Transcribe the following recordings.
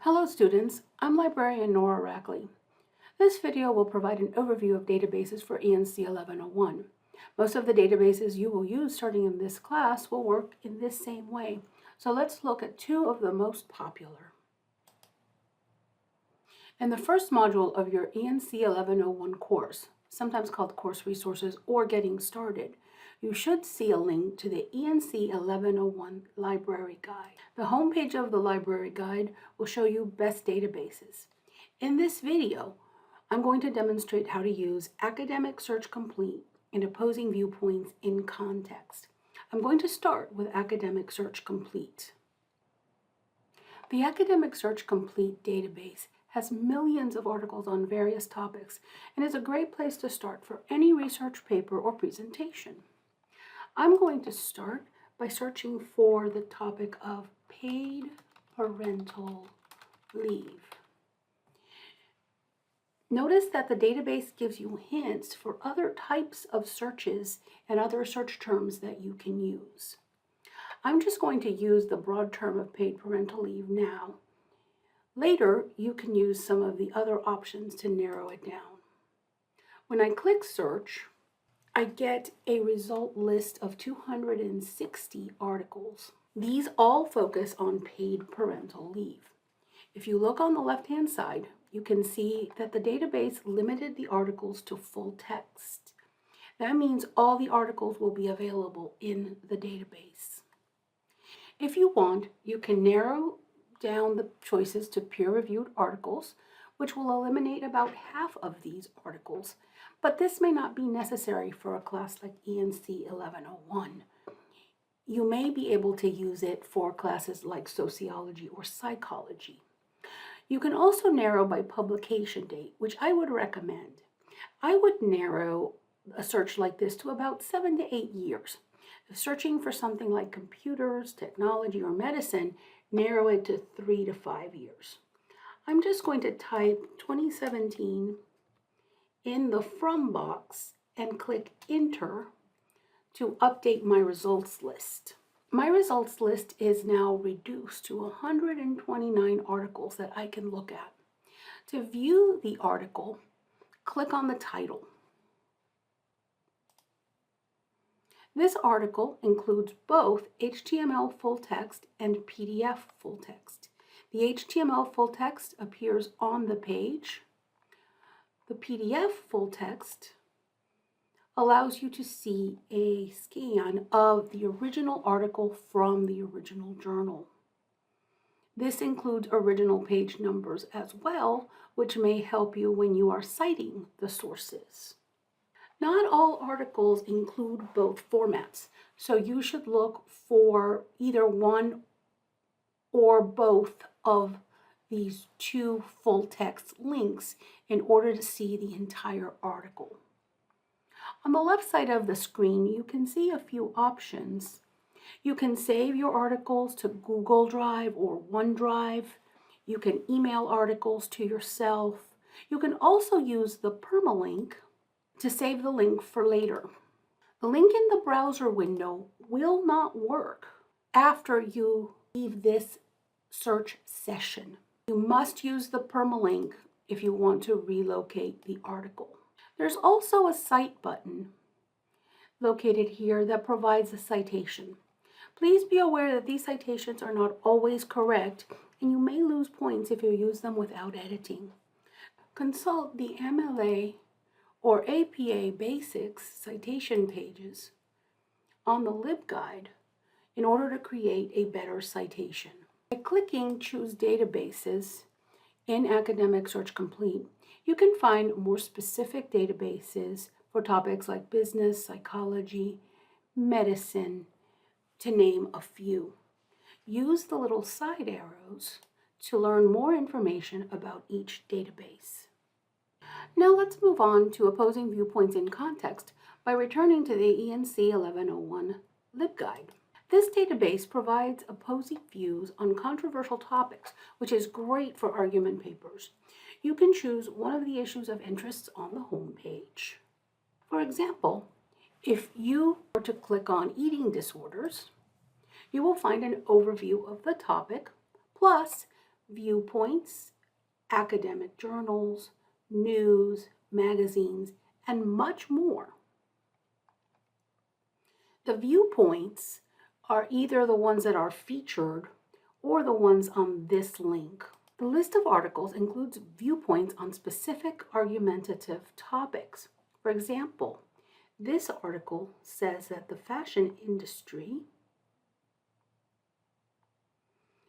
Hello students, I'm librarian Nora Rackley. This video will provide an overview of databases for ENC 1101. Most of the databases you will use starting in this class will work in this same way. So let's look at two of the most popular. In the first module of your ENC 1101 course, sometimes called Course Resources or Getting Started, you should see a link to the ENC 1101 Library Guide. The homepage of the Library Guide will show you best databases. In this video, I'm going to demonstrate how to use Academic Search Complete and Opposing Viewpoints in context. I'm going to start with Academic Search Complete. The Academic Search Complete database has millions of articles on various topics and is a great place to start for any research paper or presentation. I'm going to start by searching for the topic of paid parental leave. Notice that the database gives you hints for other types of searches and other search terms that you can use. I'm just going to use the broad term of paid parental leave now. Later, you can use some of the other options to narrow it down. When I click search, I get a result list of 260 articles. These all focus on paid parental leave. If you look on the left-hand side, you can see that the database limited the articles to full text. That means all the articles will be available in the database. If you want, you can narrow down the choices to peer-reviewed articles, which will eliminate about half of these articles, but this may not be necessary for a class like ENC 1101. You may be able to use it for classes like sociology or psychology. You can also narrow by publication date, which I would recommend. I would narrow a search like this to about 7 to 8 years. If searching for something like computers, technology, or medicine, narrow it to 3 to 5 years. I'm just going to type 2017 in the From box and click Enter to update my results list. My results list is now reduced to 129 articles that I can look at. To view the article, click on the title. This article includes both HTML full text and PDF full text. The HTML full text appears on the page. The PDF full text allows you to see a scan of the original article from the original journal. This includes original page numbers as well, which may help you when you are citing the sources. Not all articles include both formats, so you should look for either one or both of these two full text links in order to see the entire article. On the left side of the screen, you can see a few options. You can save your articles to Google Drive or OneDrive. You can email articles to yourself. You can also use the permalink to save the link for later. The link in the browser window will not work after you leave this search session. You must use the permalink if you want to relocate the article. There's also a cite button located here that provides a citation. Please be aware that these citations are not always correct, and you may lose points if you use them without editing. Consult the MLA or APA Basics citation pages on the LibGuide in order to create a better citation. By clicking Choose Databases in Academic Search Complete, you can find more specific databases for topics like business, psychology, medicine, to name a few. Use the little side arrows to learn more information about each database. Now let's move on to Opposing Viewpoints in Context by returning to the ENC 1101 LibGuide. This database provides opposing views on controversial topics, which is great for argument papers. You can choose one of the issues of interest on the home page. For example, if you were to click on eating disorders, you will find an overview of the topic, plus Viewpoints, academic journals, news, magazines, and much more. The viewpoints are either the ones that are featured or the ones on this link. The list of articles includes viewpoints on specific argumentative topics. For example, this article says that the fashion industry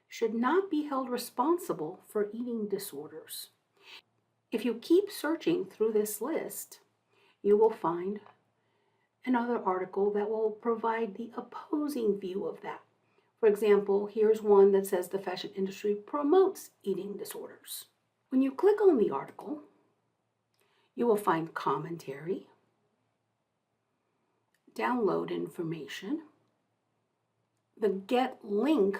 should not be held responsible for eating disorders. If you keep searching through this list, you will find another article that will provide the opposing view of that. For example, here's one that says the fashion industry promotes eating disorders. When you click on the article, you will find commentary, download information, the Get Link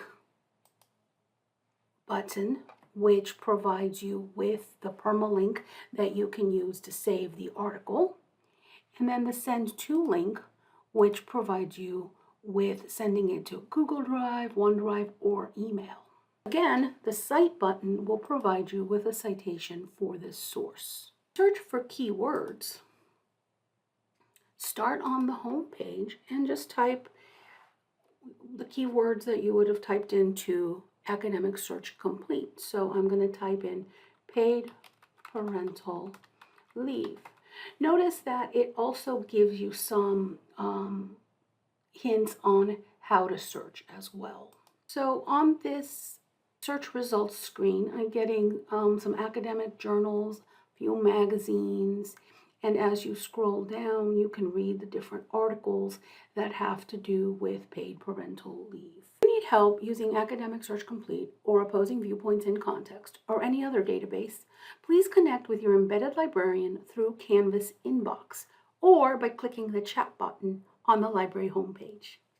button, which provides you with the permalink that you can use to save the article, and then the Send To link, which provides you with sending it to Google Drive, OneDrive, or email. Again, the Cite button will provide you with a citation for this source. Search for keywords. Start on the home page and just type the keywords that you would have typed into Academic Search Complete. So I'm going to type in paid parental leave. Notice that it also gives you some hints on how to search as well. So on this search results screen, I'm getting some academic journals, a few magazines, and as you scroll down, you can read the different articles that have to do with paid parental leave. If you need help using Academic Search Complete or opposing viewpoints in context or any other database, please connect with your embedded librarian through Canvas inbox or by clicking the chat button on the library homepage.